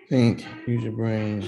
Think, use your brain.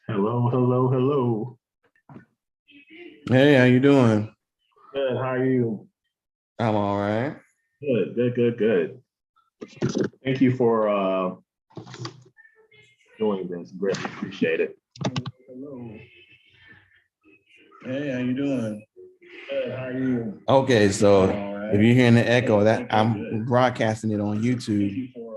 Hello, hello, hello. Hey, how you doing? Good. How are you? I'm all right. Good, good, good, good. Thank you for doing this. Greatly appreciate it. Hello. Hey, how you doing? Good. How are you? Okay, so All if right. you're hearing the echo, that Good, good, I'm good. broadcasting it on Thank YouTube. you for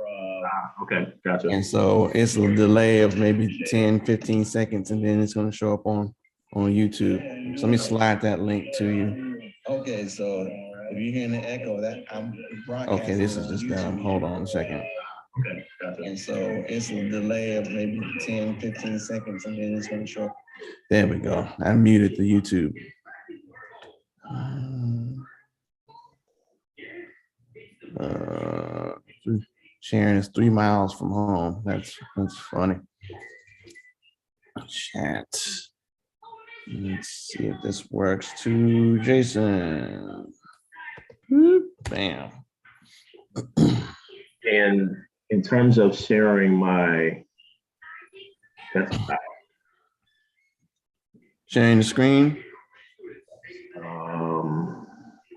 okay, gotcha. And so it's a delay of maybe 10, 15 seconds, and then it's going to show up on YouTube. So let me slide that link to you. Okay, so if you're hearing the echo, that I'm broadcasting. Okay, this is on just YouTube. them. Hold on a second. Okay, gotcha. And so it's a delay of maybe 10, 15 seconds, and then it's going to show up. There we go. I muted the YouTube. Sharon is 3 miles from home. That's funny. Chat. Let's see if this works to Jason. Bam. And in terms of sharing my desktop, Sharing the screen.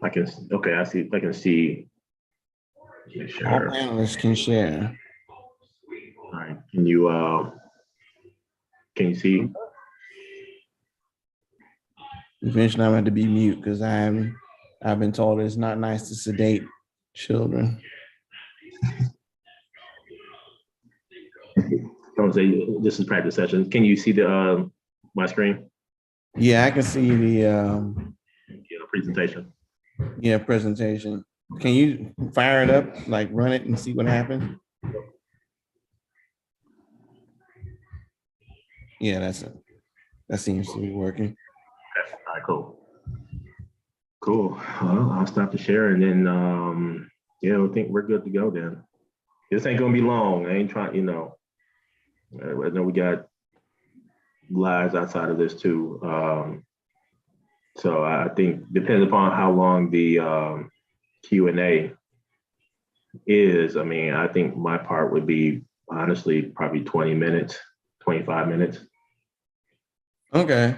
I can, okay, I see, I can see. All panelists can share. All right, can you see? Eventually, I'm going to be mute because I've been told it's not nice to sedate children. Don't say this is practice session. Can you see the my screen? Yeah, I can see the Presentation. yeah, presentation. Can you fire it up, like run it and see what happens? Yeah, that's it. That seems to be working. Okay. All right, cool. Cool. Well, I'll stop the share and then yeah, I think we're good to go then. This ain't gonna be long. I ain't trying, I know we got lives outside of this too. So I think depending upon how long the Q&A is, I mean, I think my part would be honestly probably 20 minutes, 25 minutes. Okay.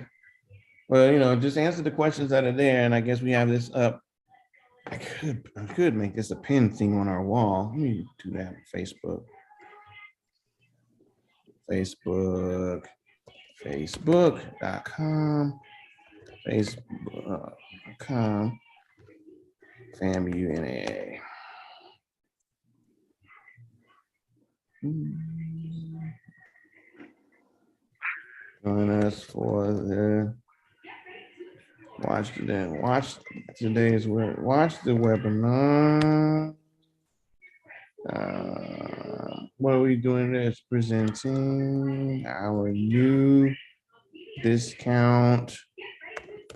Well, just answer the questions that are there, and I guess we have this up. I could make this a pin thing on our wall. Let me do that on Facebook. Facebook.com. Facebook.com. FAMU NAA. Join us for the watch the webinar. What are we doing? Is presenting our new discount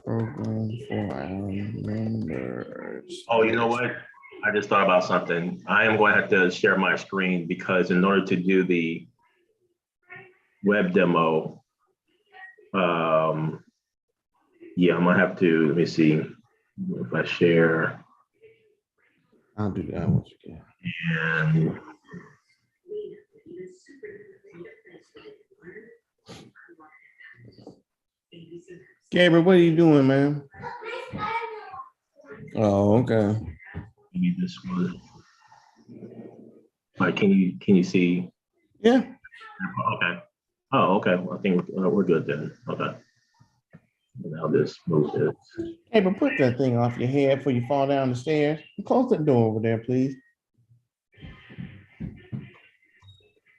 program for our members. Oh, you know what? I just thought about something. I am going to have to share my screen because in order to do the web demo, yeah, I'm gonna have to, let me see if I share. I'll do that once again. And Gabriel, what are you doing, man? Oh, okay. maybe this one. All right, can you see? Yeah. Okay. Oh, okay. Well, I think we're good then. Okay. And I'll just move this. Hey, but put that thing off your head before you fall down the stairs. Close that door over there, please.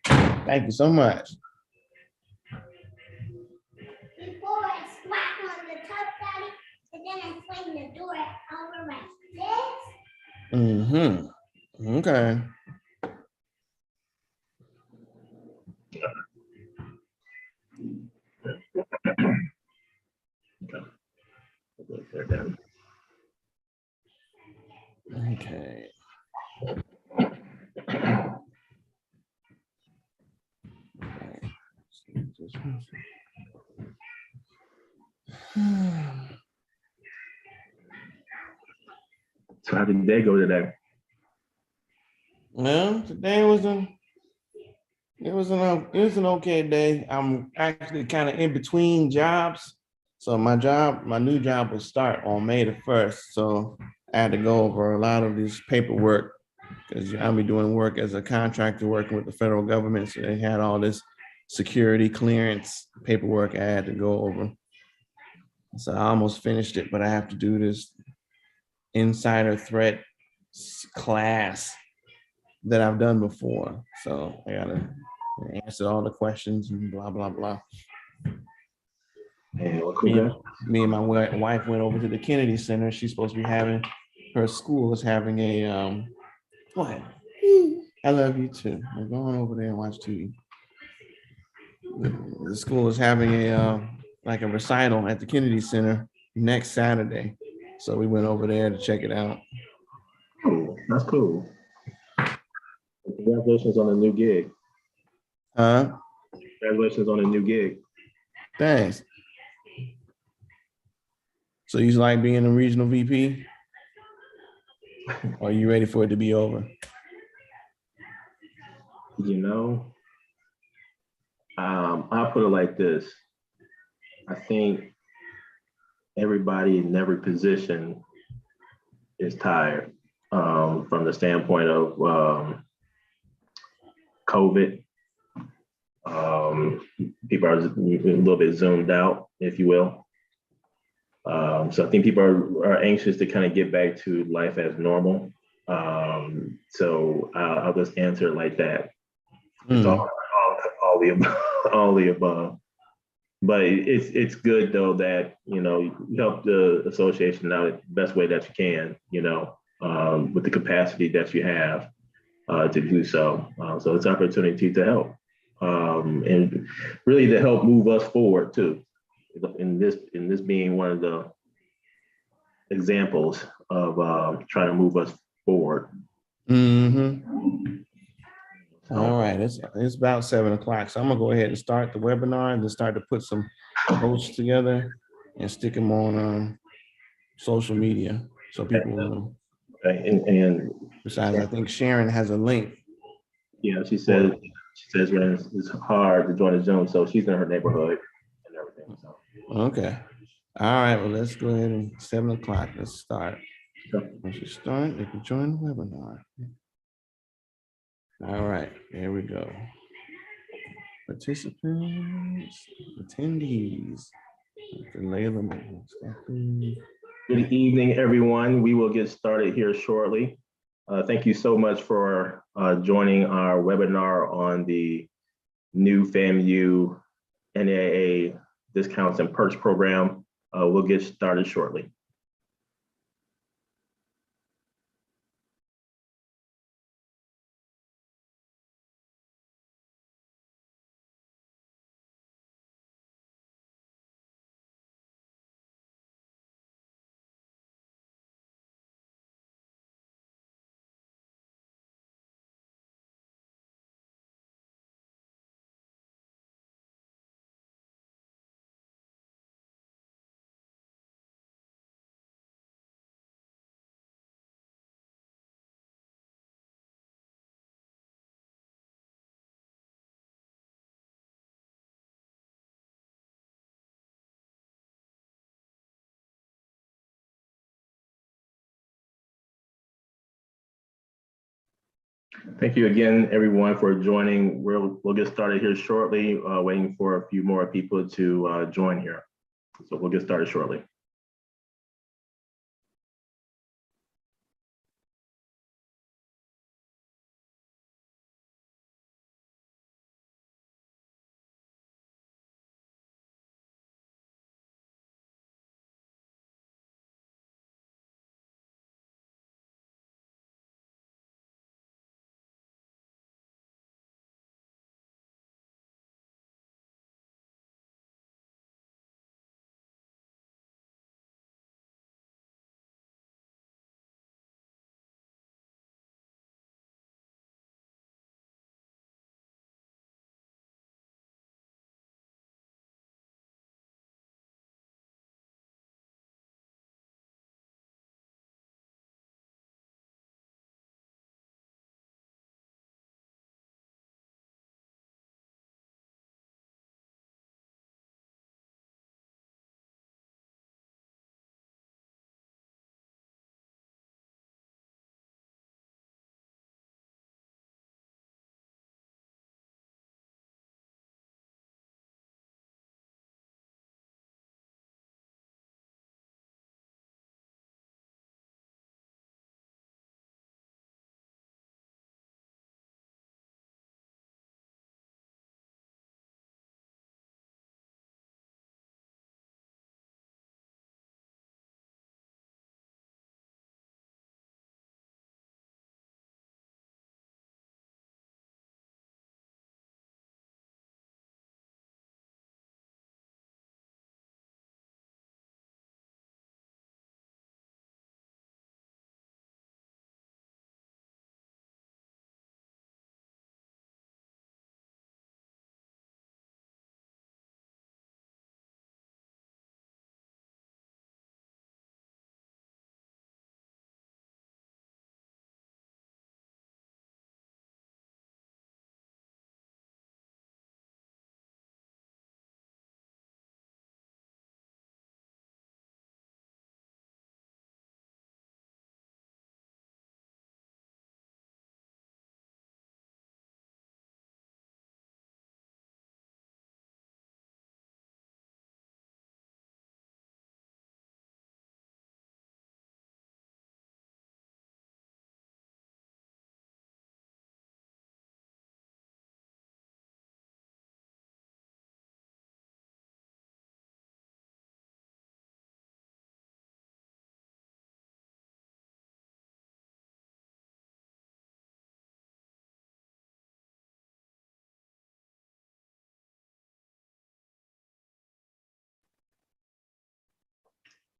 Thank you so much. Before I smack on the top, Daddy, and then I swing the door over like this. Okay. Okay. So how did the day go today? Well, today was an okay day. I'm actually kind of in between jobs. So my new job will start on May the 1st. So I had to go over a lot of this paperwork because I'll be doing work as a contractor working with the federal government. So they had all this security clearance paperwork I had to go over. So I almost finished it, but I have to do this insider threat class that I've done before. So I gotta answer all the questions and blah, blah, blah. And Well, Me and, congrats. me and my wife went over to the Kennedy Center. She's supposed to be having, her school is having a, what? I love you too. We're going over there and watch TV. The school is having a, like a recital at the Kennedy Center next Saturday. So we went over there to check it out. Cool. That's cool. Congratulations on the new gig. Congratulations on the new gig. Thanks. So you like being a regional VP? Or are you ready for it to be over? You know, I'll put it like this. I think everybody in every position is tired from the standpoint of COVID. People are a little bit zoomed out, if you will. So I think people are anxious to kind of get back to life as normal. So I'll just answer it like that. It's all the above, all the above. But it's good though that you help the association out the best way that you can, with the capacity that you have to do so. So it's an opportunity to help and really to help move us forward too. In this being one of the examples of trying to move us forward. All right, it's about 7 o'clock. So I'm gonna go ahead and start the webinar and then start to put some posts together and stick them on social media so people will know. Okay. And Besides, I think Sharon has a link. yeah, she says when it's hard to join the Zoom, so she's in her neighborhood and everything. So Okay. All right, well, let's go ahead and 7 o'clock. Let's start. Once you start, you can join the webinar. All right, there we go. Participants, attendees. good evening, everyone. We will get started here shortly. Thank you so much for joining our webinar on the new FAMU NAA discounts and perks program. We'll get started shortly. Thank you again, everyone, for joining. We'll get started here shortly, waiting for a few more people to join here. So we'll get started shortly.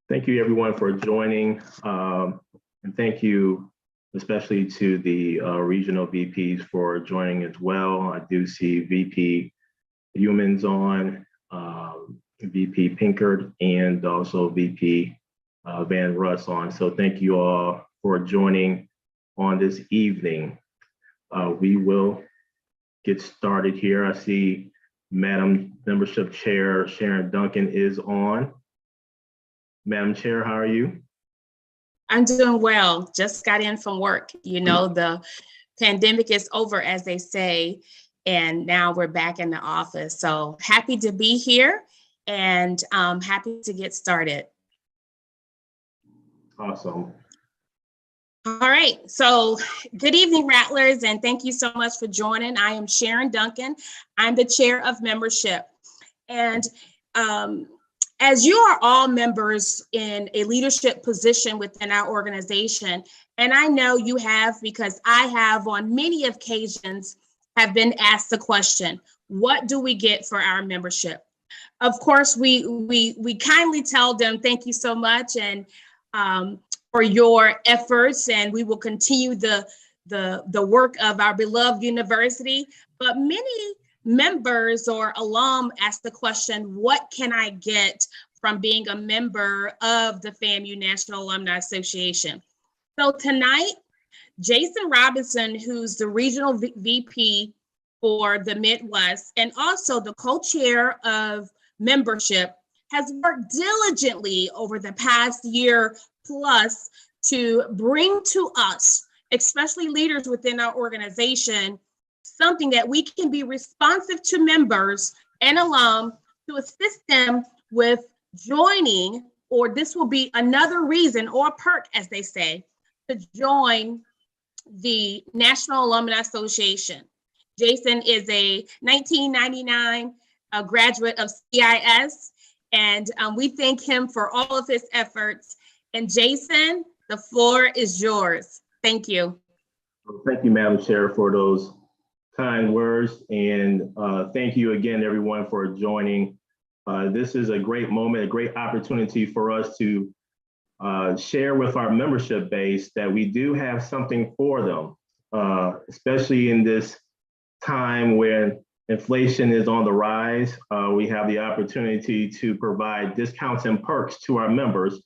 Thank you everyone for joining. And thank you especially to the regional VPs for joining as well. I do see VP Humans on, VP Pinkard, and also VP Van Russ on. So thank you all for joining on this evening. We will get started here. I see Madam Membership Chair Sharon Duncan is on. Madam Chair, how are you? I'm doing well. Just got in from work. You know, the pandemic is over, as they say, and now we're back in the office. So happy to be here and happy to get started. Awesome. All right. So good evening, Rattlers, and thank you so much for joining. I am Sharon Duncan. I'm the chair of membership. And as you are all members in a leadership position within our organization, and I know you have because I have on many occasions have been asked the question, what do we get for our membership? Of course, we kindly tell them thank you so much and for your efforts, and we will continue the work of our beloved university. But many members or alum ask the question, what can I get from being a member of the FAMU National Alumni Association? So tonight, Jason Robinson, who's the regional VP for the Midwest and also the co-chair of membership, has worked diligently over the past year plus to bring to us, especially leaders within our organization, something that we can be responsive to members and alum to assist them with joining, or this will be another reason or perk, as they say, to join the National Alumni Association. Jason is a 1999 graduate of CIS, and we thank him for all of his efforts. And Jason, the floor is yours. Thank you. Thank you, Madam Chair, for those kind words. And thank you again, everyone, for joining. This is a great moment, a great opportunity for us to share with our membership base that we do have something for them, especially in this time when inflation is on the rise. We have the opportunity to provide discounts and perks to our members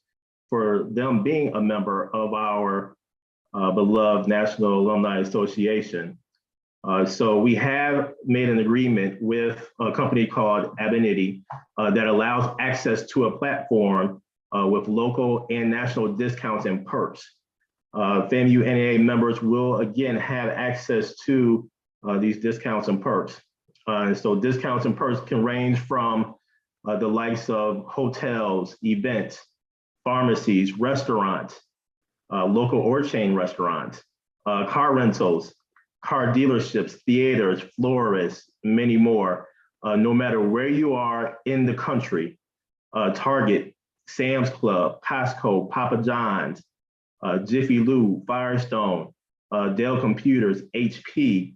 for them being a member of our beloved National Alumni Association. So we have made an agreement with a company called Abinity that allows access to a platform with local and national discounts and perks. FAMU NAA members will again have access to these discounts and perks. So discounts and perks can range from the likes of hotels, events, pharmacies, restaurants, local or chain restaurants, car rentals, car dealerships, theaters, florists, many more. No matter where you are in the country, Target, Sam's Club, Costco, Papa John's, Jiffy Lube, Firestone, Dell Computers, HP,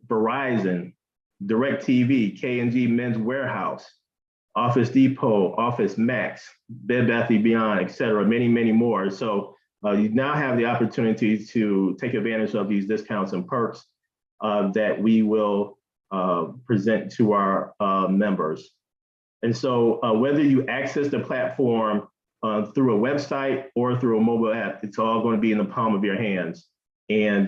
Verizon, DirecTV, K&G Men's Warehouse, Office Depot, Office Max, Bed Bath & Beyond, et cetera, many, many more. So you now have the opportunity to take advantage of these discounts and perks that we will present to our members. And so whether you access the platform through a website or through a mobile app, it's all going to be in the palm of your hands. And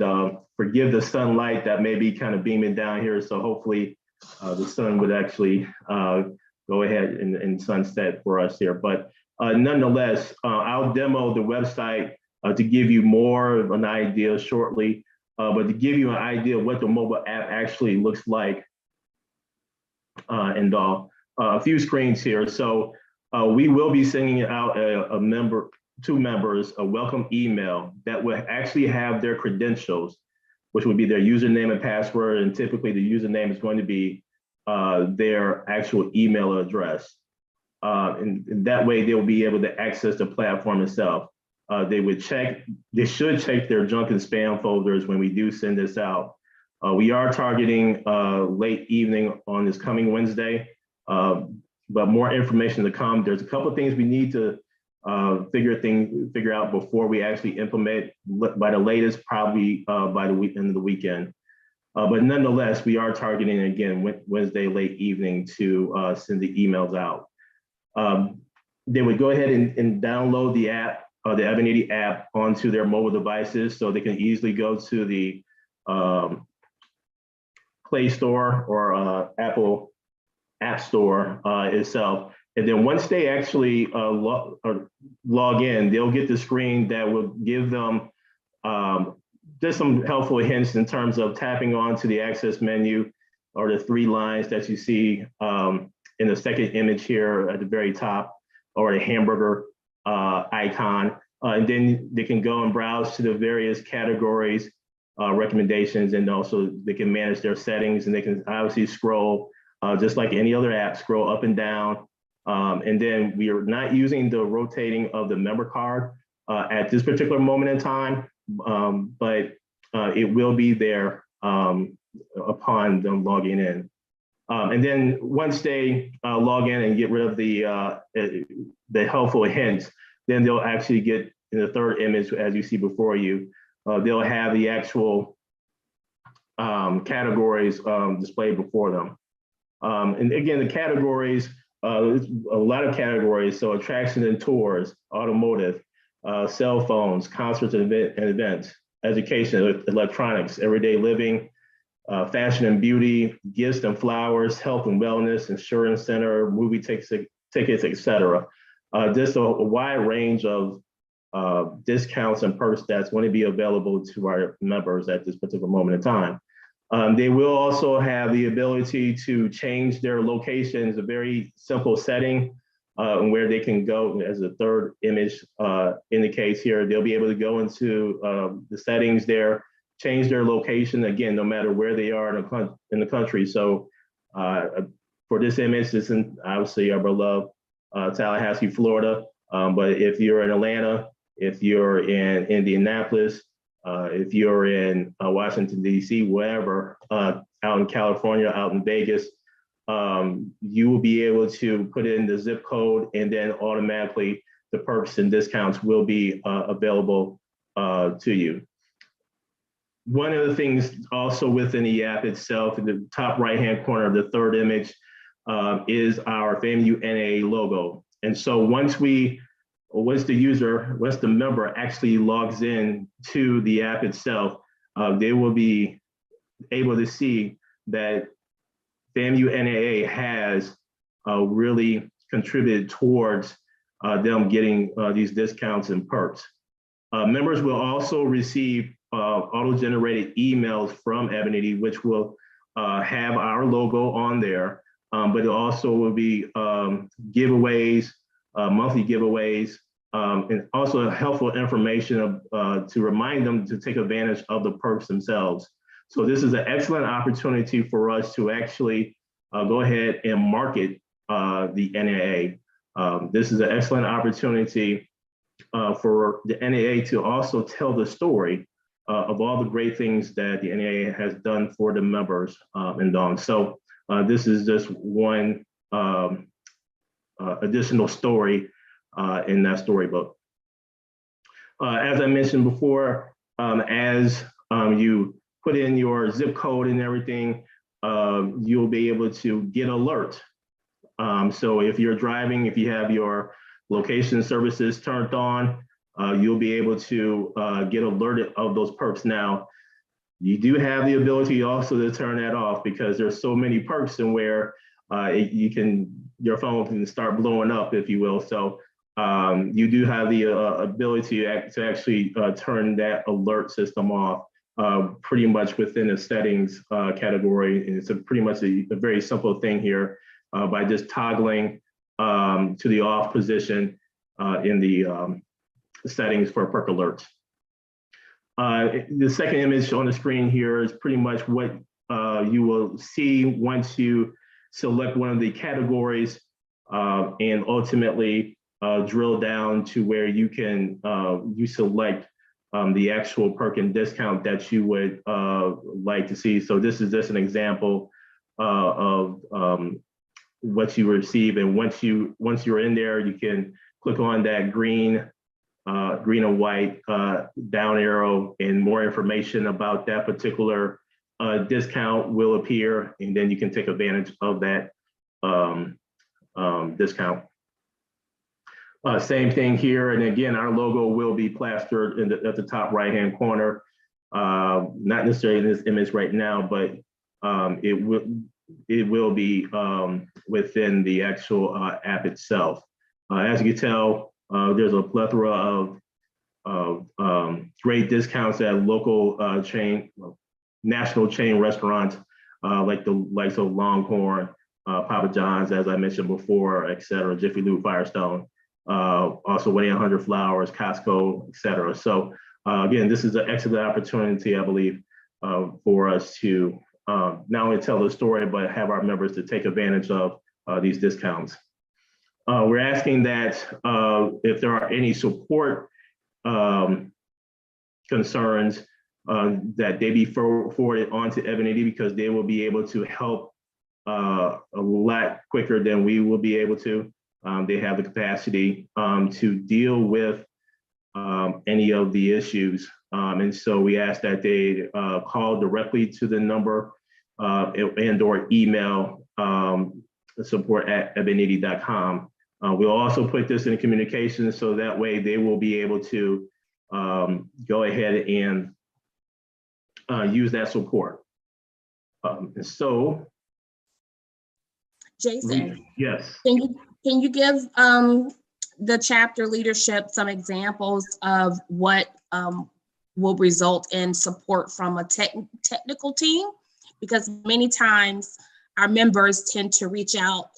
forgive the sunlight that may be kind of beaming down here. So hopefully the sun would actually go ahead and sunset for us here. But nonetheless, I'll demo the website to give you more of an idea shortly, but to give you an idea of what the mobile app actually looks like and all. A few screens here. So we will be sending out to members a welcome email that will actually have their credentials, which would be their username and password. And typically the username is going to be their actual email address. And that way they'll be able to access the platform itself. They should check their junk and spam folders when we do send this out. We are targeting late evening on this coming Wednesday, but more information to come. There's a couple of things we need to figure out before we actually implement, by the latest, probably by the end of the weekend. But nonetheless, we are targeting again Wednesday late evening to send the emails out. They would go ahead and download the app, the Evan80 app, onto their mobile devices, so they can easily go to the Play Store or Apple App Store itself. And then once they actually log in, they'll get the screen that will give them just some helpful hints in terms of tapping onto the access menu or the 3 lines that you see in the second image here at the very top, or a hamburger icon. And then they can go and browse to the various categories, recommendations, and also they can manage their settings, and they can obviously scroll just like any other app, scroll up and down. And then we are not using the rotating of the member card at this particular moment in time, but it will be there upon them logging in. And then once they log in and get rid of the helpful hints, then they'll actually get, in the third image, as you see before you, they'll have the actual categories displayed before them. And again, the categories, there's a lot of categories. So attractions and tours, automotive, cell phones, concerts and events, education, electronics, everyday living, fashion and beauty, gifts and flowers, health and wellness, insurance center, movie tickets, etc. Just a wide range of discounts and perks that's going to be available to our members at this particular moment in time. They will also have the ability to change their locations, a very simple setting where they can go, as the third image indicates here. They'll be able to go into the settings there, change their location, again, no matter where they are in the country. So for this image, this is obviously our beloved Tallahassee, Florida. But if you're in Atlanta, if you're in Indianapolis, if you're in Washington, D.C., wherever, out in California, out in Vegas, you will be able to put in the zip code, and then automatically the perks and discounts will be available to you. One of the things also within the app itself, in the top right-hand corner of the third image, is our FAMU NAA logo. And so once the member actually logs in to the app itself, they will be able to see that FAMU NAA has really contributed towards them getting these discounts and perks. Members will also receive auto-generated emails from Evan80, which will have our logo on there, but it also will be giveaways, monthly giveaways, and also helpful information to remind them to take advantage of the perks themselves. So this is an excellent opportunity for us to actually go ahead and market the NAA. This is an excellent opportunity for the NAA to also tell the story of all the great things that the NAA has done for the members and on. So this is just one additional story in that storybook. As I mentioned before, as you put in your zip code and everything, you'll be able to get alert. So if you're driving, if you have your location services turned on, you'll be able to get alerted of those perks. Now, you do have the ability also to turn that off, because there's so many perks and where your phone can start blowing up, if you will. So you do have the ability to actually turn that alert system off pretty much within the settings category. And it's pretty much a very simple thing here by just toggling to the off position in the settings for perk alerts. The second image on the screen here is pretty much what you will see once you select one of the categories and ultimately drill down to where you can select the actual perk and discount that you would like to see. So this is just an example of what you receive, and once you're in there, you can click on that green and white down arrow, and more information about that particular discount will appear, and then you can take advantage of that discount. Same thing here, and again, our logo will be plastered at the top right-hand corner. Not necessarily in this image right now, but it will be within the actual app itself. As you can tell, there's a plethora of great discounts at local national chain restaurants like the likes of Longhorn, Papa John's, as I mentioned before, et cetera, Jiffy Lube, Firestone, also 1-800-Flowers, Costco, et cetera. So again, this is an excellent opportunity, I believe, for us to not only tell the story, but have our members to take advantage of these discounts. We're asking that if there are any support concerns, that they be forwarded on to Ebonity, because they will be able to help a lot quicker than we will be able to. They have the capacity to deal with any of the issues. And so we ask that they call directly to the number and or email support@ebonity.com. We'll also put this in communication, so that way they will be able to go ahead and use that support. And so, Jason, yes. Can you give the chapter leadership some examples of what will result in support from a technical team? Because many times our members tend to reach out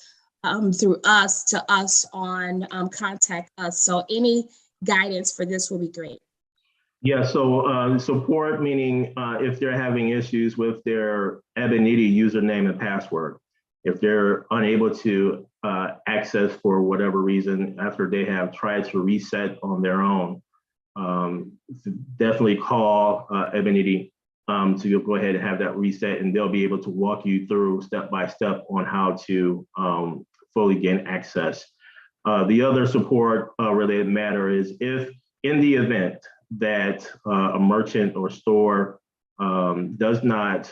through us to us on contact us. So any guidance for this will be great. Yeah, so support meaning if they're having issues with their Ebonity username and password, if they're unable to access for whatever reason after they have tried to reset on their own, definitely call Ebonity to go ahead and have that reset, and they'll be able to walk you through step by step on how to fully gain access. The other support related matter is if in the event that a merchant or store does not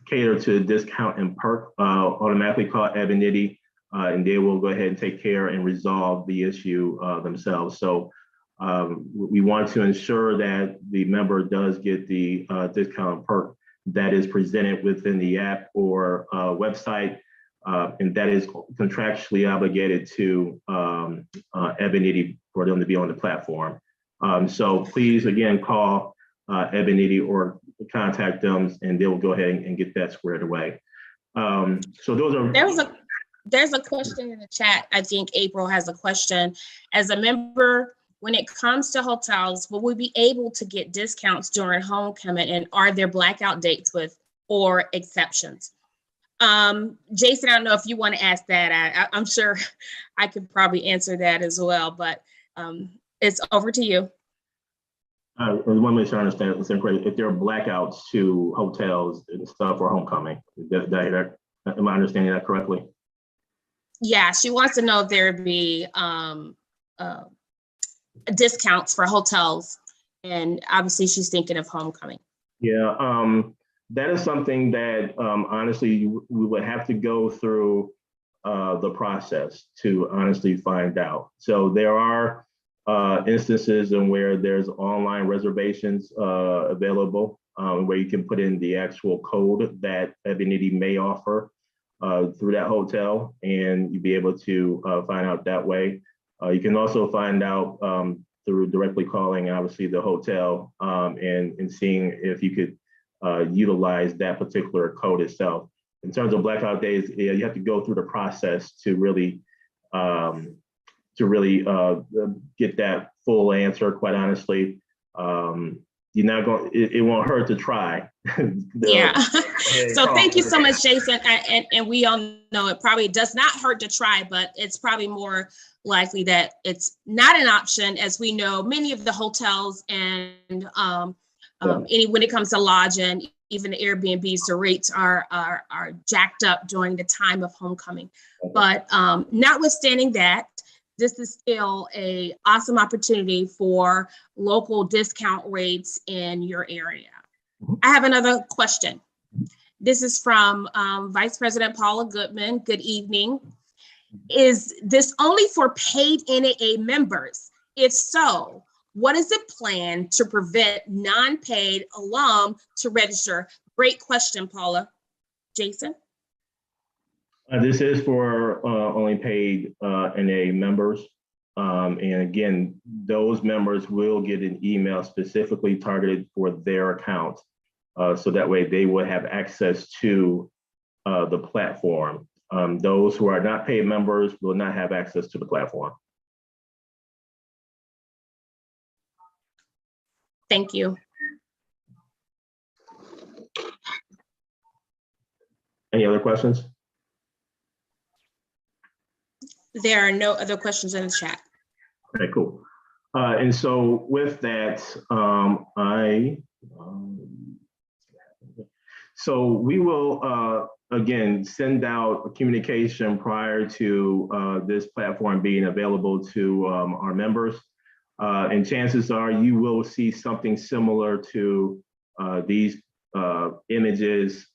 cater to discount and perk, automatically call Ebonity, and they will go ahead and take care and resolve the issue themselves. So we want to ensure that the member does get the discount and perk that is presented within the app or website, and that is contractually obligated to Ebonity for them to be on the platform. So please, again, call Ebonity or contact them, and they'll go ahead and get that squared away. So those are. There's a question in the chat. I think April has a question. As a member, when it comes to hotels, will we be able to get discounts during homecoming, and are there blackout dates with or exceptions? Jason, I don't know if you want to ask that. I'm sure I could probably answer that as well, but it's over to you. I want to make sure I understand this correctly. If there are blackouts to hotels and stuff for homecoming, am I understanding that correctly? Yeah, she wants to know if there would be discounts for hotels, and obviously she's thinking of homecoming. Yeah, that is something that honestly we would have to go through the process to honestly find out. So there are instances in where there's online reservations available, where you can put in the actual code that Ebonity may offer through that hotel, and you'll be able to find out that way. You can also find out through directly calling, obviously, the hotel and seeing if you could utilize that particular code itself. In terms of blackout days, yeah, you have to go through the process to really get that full answer. Quite honestly, you're not going. It won't hurt to try. Yeah. So thank you so much, Jason. And we all know it probably does not hurt to try, but it's probably more likely that it's not an option, as we know many of the hotels and when it comes to lodging, even the Airbnbs, the rates are jacked up during the time of homecoming. But notwithstanding that, this is still a awesome opportunity for local discount rates in your area. I have another question. This is from Vice President Paula Goodman. Good evening. Is this only for paid NAA members? If so, what is the plan to prevent non-paid alum to register? Great question, Paula. Jason? This is for only paid NAA members. And again, those members will get an email specifically targeted for their account. So that way they will have access to the platform. Those who are not paid members will not have access to the platform. Thank you. Any other questions? There are no other questions in the chat. Okay, cool. And so with that, so we will, again, send out a communication prior to this platform being available to our members. And chances are you will see something similar to these images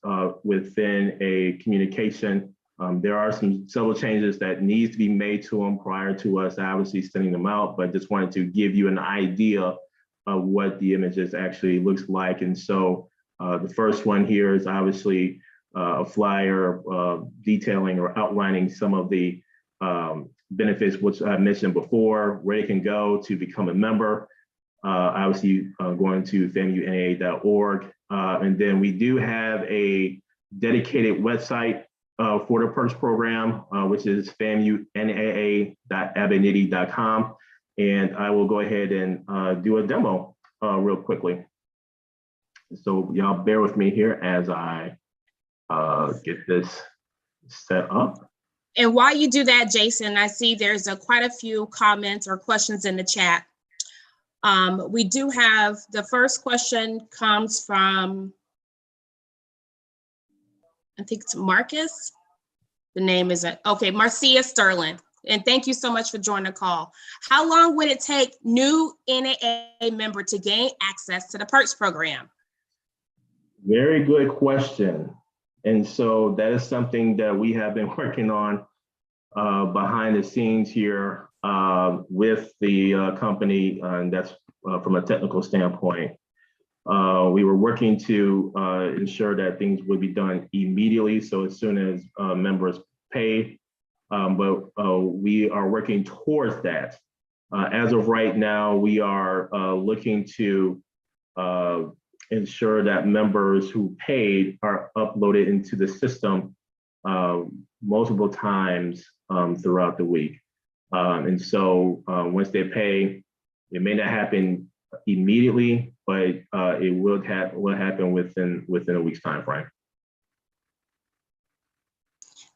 within a communication. There are several changes that needs to be made to them prior to us obviously sending them out, but just wanted to give you an idea of what the images actually looks like. And so the first one here is obviously a flyer detailing or outlining some of the benefits which I mentioned before, where you can go to become a member. Obviously going to FAMUNAA.org. And then we do have a dedicated website for the Perks program, which is FAMUNAA.abanity.com. And I will go ahead and do a demo real quickly. So y'all bear with me here as I get this set up. And while you do that, Jason, I see there's quite a few comments or questions in the chat. We do have, the first question comes from, I think it's Marcus. The name isn't, okay, Marcia Sterling. And thank you so much for joining the call. How long would it take new NAA member to gain access to the Perks program? Very good question. And so that is something that we have been working on behind the scenes here with the company, and that's from a technical standpoint. We were working to ensure that things would be done immediately, so as soon as members pay, but we are working towards that. As of right now, we are looking to ensure that members who paid are uploaded into the system multiple times throughout the week. And so once they pay, it may not happen immediately, but it will happen within a week's time frame.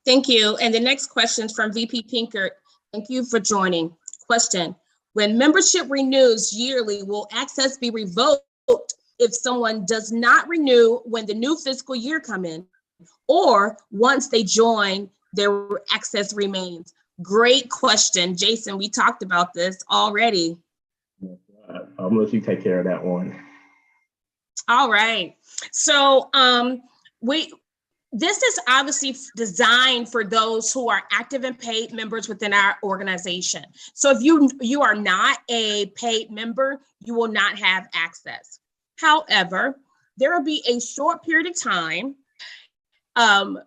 Thank you. And the next question is from VP Pinkert. Thank you for joining. Question: when membership renews yearly, will access be revoked if someone does not renew when the new fiscal year come in, or once they join, their access remains? Great question, Jason. We talked about this already. I'll let you take care of that one. All right. So this is obviously designed for those who are active and paid members within our organization. So if you are not a paid member, you will not have access. However, there will be a short period of time from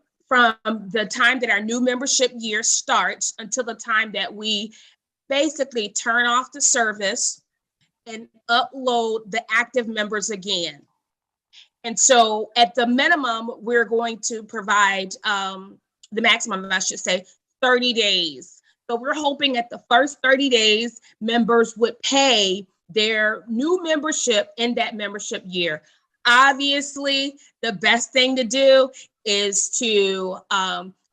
the time that our new membership year starts until the time that we basically turn off the service and upload the active members again. And so at the minimum, we're going to provide the maximum, I should say, 30 days. So we're hoping at the first 30 days, members would pay their new membership in that membership year. Obviously, the best thing to do is to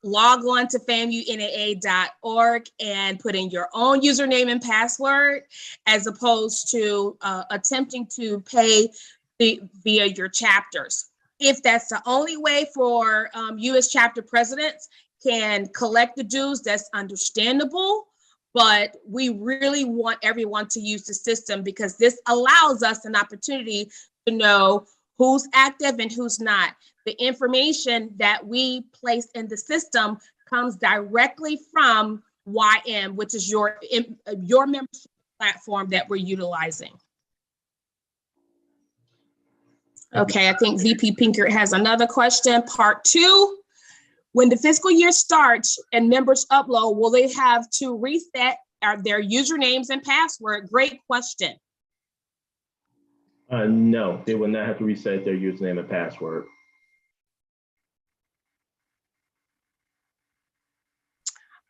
log on to FAMUNAA.org and put in your own username and password, as opposed to attempting to pay via your chapters. If that's the only way for you as chapter presidents can collect the dues, that's understandable. but we really want everyone to use the system because this allows us an opportunity to know who's active and who's not. The information that we place in the system comes directly from YM, which is your membership platform that we're utilizing. Okay, I think VP Pinkert has another question, part 2. When the fiscal year starts and members upload, will they have to reset their usernames and password? Great question. No, they will not have to reset their username and password.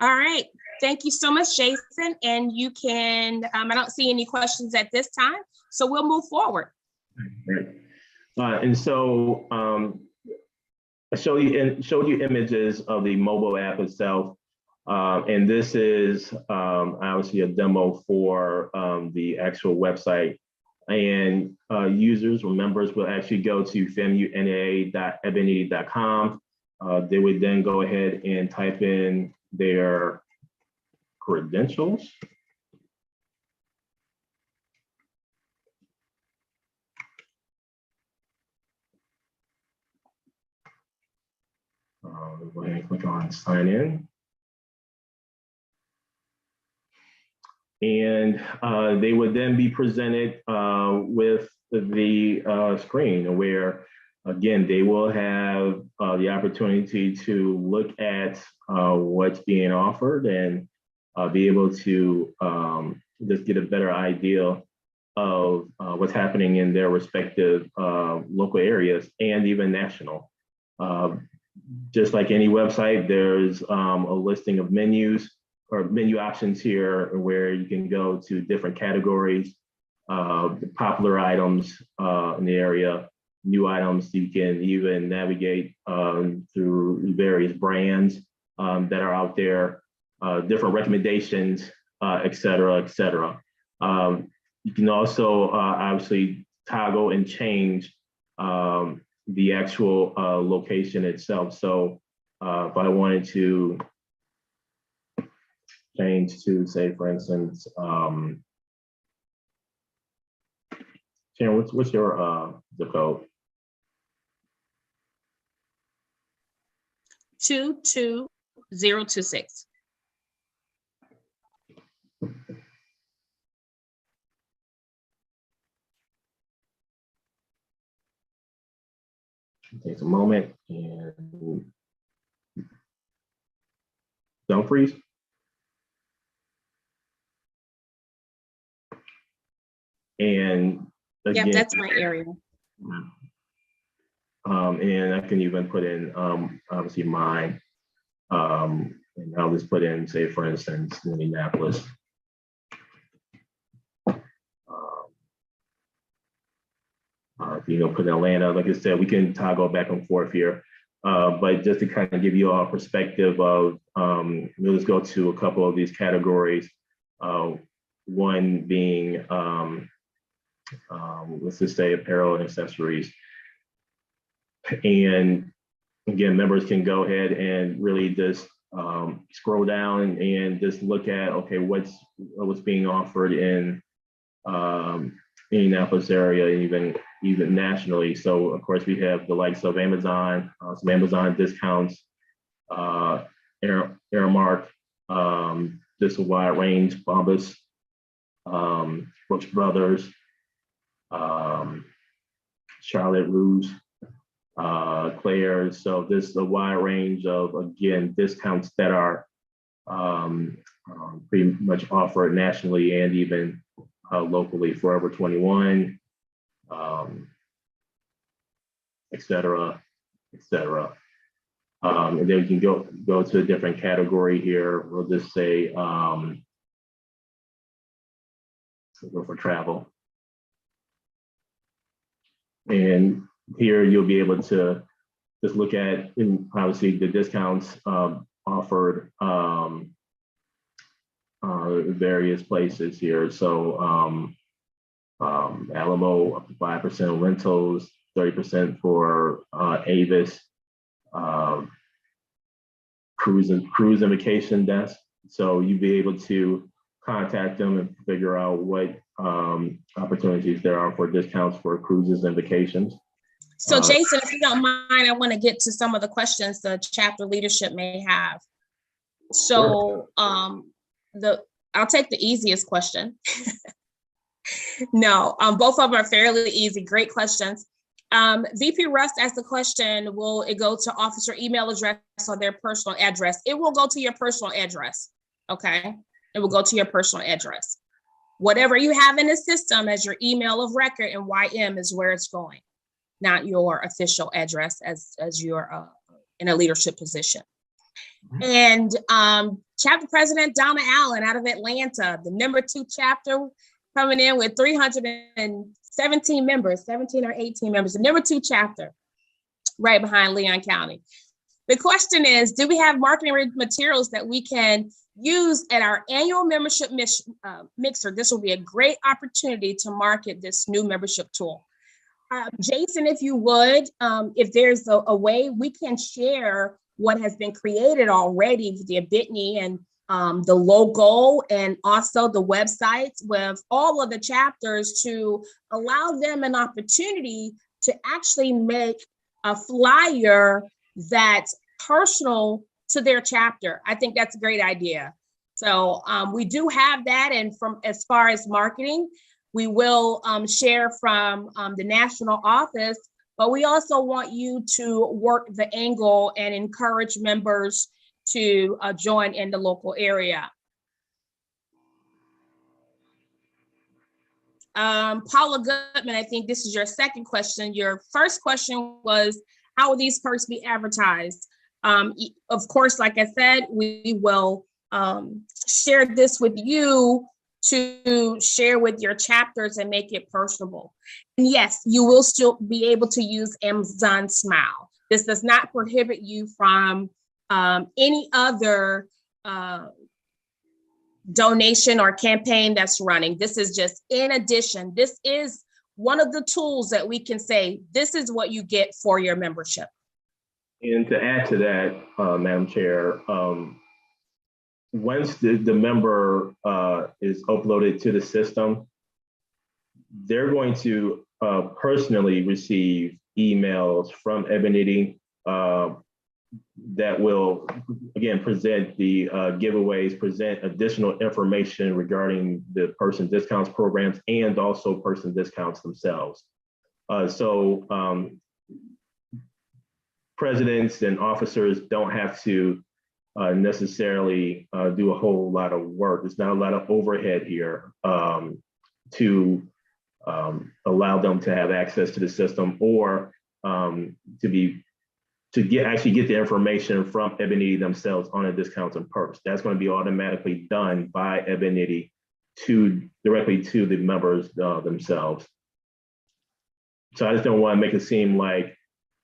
All right, thank you so much, Jason. And you can, I don't see any questions at this time, so we'll move forward. Great. And so I showed you images of the mobile app itself. And this is obviously a demo for the actual website. And users or members will actually go to FAMU.NAA.ebony.com. They would then go ahead and type in their credentials. Go ahead and click on sign in. And they would then be presented with the screen where, again, they will have the opportunity to look at what's being offered and be able to just get a better idea of what's happening in their respective local areas and even national. Just like any website, there's a listing of menus or menu options here where you can go to different categories, popular items in the area, new items. You can even navigate through various brands that are out there, different recommendations, et cetera, et cetera. You can also obviously toggle and change the actual location itself. So if I wanted to change to, say, for instance, Sharon, what's your zip code? 22026. Takes a moment and don't freeze. And again, Yeah, that's my area. And I can even put in obviously mine. And I'll just put in, say, for instance, Indianapolis. If you put in Atlanta, like I said, we can toggle back and forth here. But just to kind of give you all a perspective of, we'll just go to a couple of these categories. One being, let's just say apparel and accessories. And again, members can go ahead and really just scroll down and just look at, okay, what's being offered in Indianapolis area, even nationally. So of course we have the likes of Amazon, some Amazon discounts, Aramark, just a wide range, Bombas, Brooks Brothers, Charlotte Russe, Claire's. So this is a wide range of, again, discounts that are pretty much offered nationally and even locally. Forever 21, et cetera, et cetera. And then we can go to a different category here. We'll just say, go for travel. And here you'll be able to just look at, obviously, the discounts offered various places here. So Alamo up to 5% rentals, 30% for Avis, cruise and vacation desk. So you'll be able to contact them and figure out what opportunities there are for discounts for cruises and vacations. So Jason, if you don't mind, I want to get to some of the questions the chapter leadership may have. So I'll take the easiest question. No, both of them are fairly easy, great questions. VP Rust asked the question, will it go to officer email address or their personal address? It will go to your personal address, okay? It will go to your personal address. Whatever you have in the system as your email of record and YM is where it's going, not your official address as you're in a leadership position. And chapter president Donna Allen out of Atlanta, the #2 chapter, coming in with 317 members, 17 or 18 members, the #2 chapter, right behind Leon County. The question is, do we have marketing materials that we can use at our annual membership mixer? This will be a great opportunity to market this new membership tool. Jason, if you would, if there's a way we can share what has been created already with the Bitney and the logo and also the websites with all of the chapters to allow them an opportunity to actually make a flyer that's personal to their chapter. I think that's a great idea. So we do have that, and from as far as marketing, we will share from the national office, but we also want you to work the angle and encourage members to join in the local area. Paula Goodman, I think this is your second question. Your first question was, how will these perks be advertised? Of course, like I said, we will share this with you to share with your chapters and make it personable. And yes, you will still be able to use Amazon Smile. This does not prohibit you from any other donation or campaign that's running. This is just in addition. This is one of the tools that we can say, this is what you get for your membership. And to add to that, Madam Chair, once the member is uploaded to the system, they're going to personally receive emails from Ebonity that will, again, present the giveaways, present additional information regarding the person discounts programs and also person discounts themselves. So presidents and officers don't have to necessarily do a whole lot of work. There's not a lot of overhead here to allow them to have access to the system or to actually get the information from Ebonity themselves on the discounts and perks. That's going to be automatically done by Ebonity directly to the members themselves. So I just don't want to make it seem like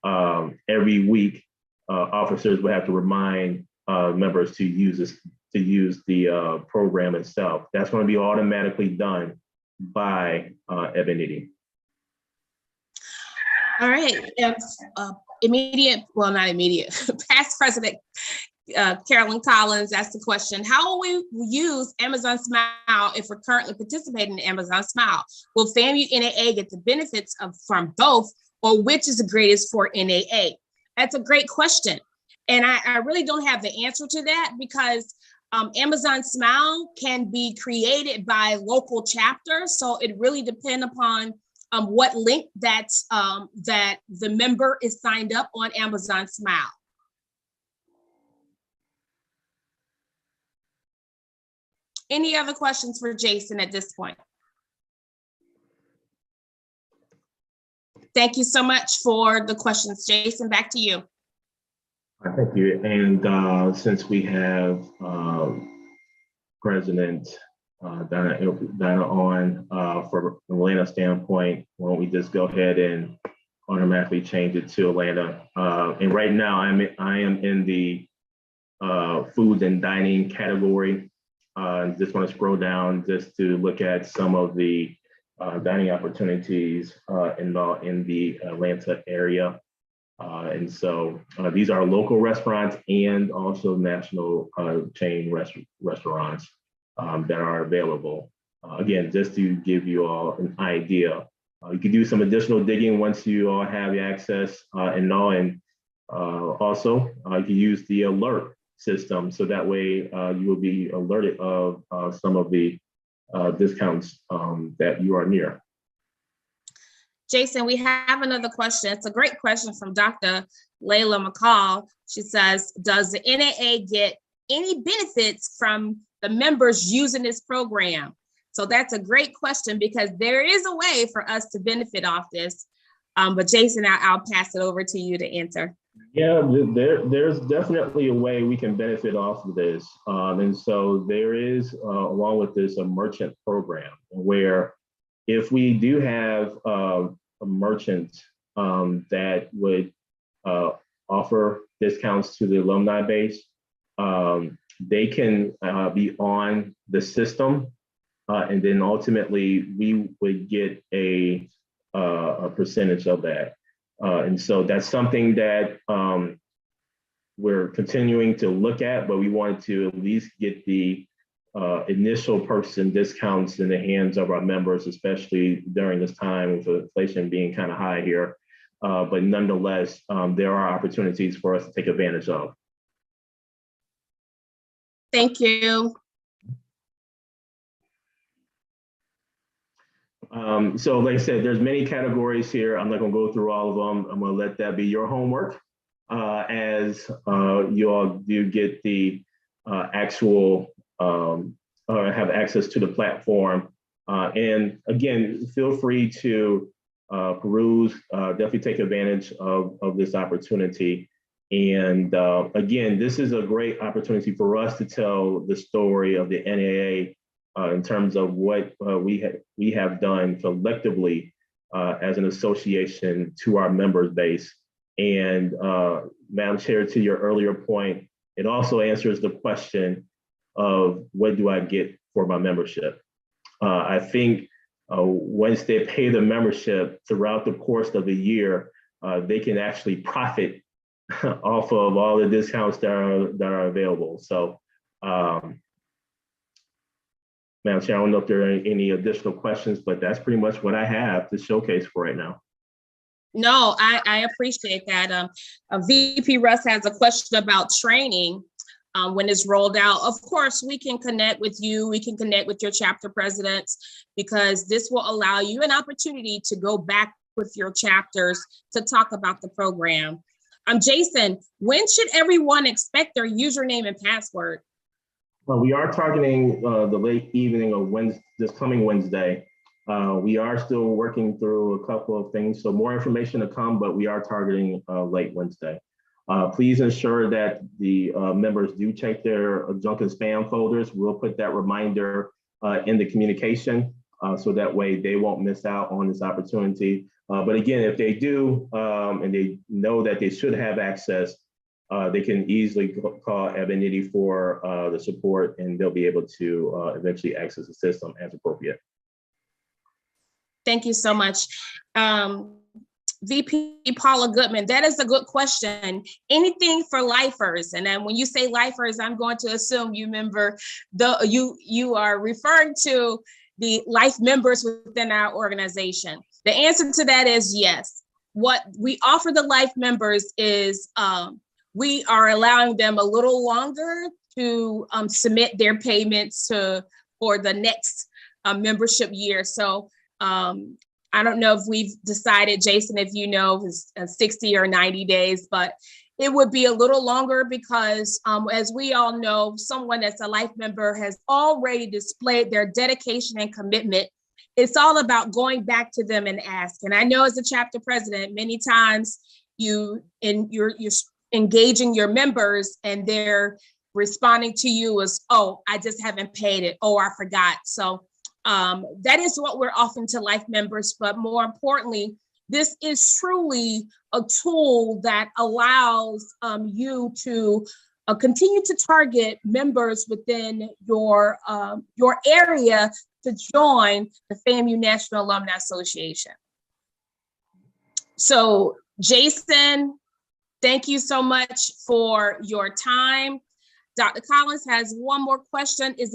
every week officers will have to remind members to use the program itself. That's going to be automatically done by Ebonity. All right. Past President Carolyn Collins asked the question, how will we use Amazon Smile if we're currently participating in Amazon Smile? Will FAMU NAA get the benefits from both, or which is the greatest for NAA? That's a great question. And I really don't have the answer to that because Amazon Smile can be created by local chapters. So it really depends upon what link that the member is signed up on Amazon Smile. Any other questions for Jason at this point? Thank you so much for the questions, Jason. Back to you. Thank you. And since we have President Donna on from Atlanta standpoint, why don't we just go ahead and automatically change it to Atlanta? And right now, I am in the food and dining category. Just want to scroll down just to look at some of the dining opportunities in the Atlanta area. And so these are local restaurants and also national chain restaurants. that are available. Again, just to give you all an idea. You can do some additional digging once you all have access and know, and also you can use the alert system, so that way you will be alerted of some of the discounts that you are near. Jason, we have another question. It's a great question from Dr. Layla McCall. She says, does the NAA get any benefits from the members using this program? So that's a great question, because there is a way for us to benefit off this. But Jason, I'll pass it over to you to answer. Yeah, there's definitely a way we can benefit off of this. And so there is, along with this, a merchant program where if we do have a merchant that would offer discounts to the alumni base, they can be on the system, and then ultimately we would get a percentage of that. And so that's something that we're continuing to look at, but we wanted to at least get the initial perks and discounts in the hands of our members, especially during this time with inflation being kind of high here. But nonetheless, there are opportunities for us to take advantage of. Thank you. So like I said, there's many categories here. I'm not gonna go through all of them. I'm gonna let that be your homework as you all do get the actual or have access to the platform. And again, feel free to peruse, definitely take advantage of this opportunity. And again, this is a great opportunity for us to tell the story of the NAA in terms of what we have done collectively as an association to our members base. And Madam Chair, to your earlier point, it also answers the question of what do I get for my membership? I think once they pay the membership throughout the course of the year, they can actually profit off of all the discounts that are available. So, Madam Chair, I don't know if there are any additional questions, but that's pretty much what I have to showcase for right now. No, I appreciate that. VP Russ has a question about training when it's rolled out. Of course, we can connect with you. We can connect with your chapter presidents, because this will allow you an opportunity to go back with your chapters to talk about the program. Jason, when should everyone expect their username and password? Well, we are targeting the late evening of this coming Wednesday. We are still working through a couple of things, so more information to come, but we are targeting late Wednesday. Please ensure that the members do check their junk and spam folders. We'll put that reminder in the communication so that way they won't miss out on this opportunity. But again, if they do and they know that they should have access, they can easily call Evanity for the support, and they'll be able to eventually access the system as appropriate. Thank you so much. VP Paula Goodman, that is a good question. Anything for lifers? And then when you say lifers, I'm going to assume you are referring to the life members within our organization. The answer to that is yes. What we offer the life members is we are allowing them a little longer to submit their payments for the next membership year. So I don't know if we've decided, Jason, if you know, it's 60 or 90 days, but it would be a little longer because as we all know, someone that's a life member has already displayed their dedication and commitment. It's all about going back to them and ask. And I know as a chapter president, many times you're engaging your members and they're responding to you as, oh, I just haven't paid it. Oh, I forgot. So that is what we're offering to life members. But more importantly, this is truly a tool that allows you to continue to target members within your area to join the FAMU National Alumni Association. So Jason, thank you so much for your time. Dr. Collins has one more question. Is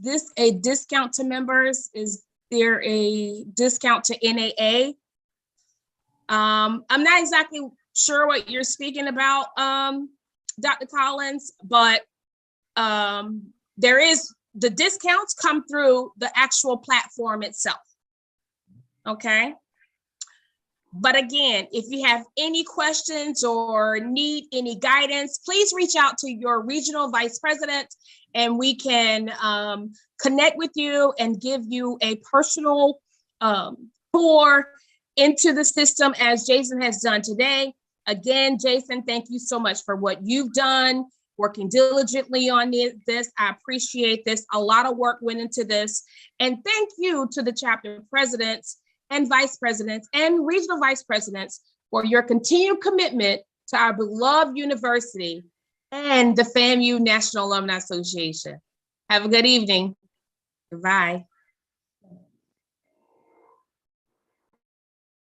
this a discount to members? Is there a discount to NAA? I'm not exactly sure what you're speaking about, Dr. Collins, but there is, the discounts come through the actual platform itself. Okay. But again, if you have any questions or need any guidance, please reach out to your regional vice president and we can connect with you and give you a personal tour into the system as Jason has done today. Again, Jason, thank you so much for what you've done, working diligently on this. I appreciate this. A lot of work went into this. And thank you to the chapter presidents and vice presidents and regional vice presidents for your continued commitment to our beloved university and the FAMU National Alumni Association. Have a good evening. Goodbye.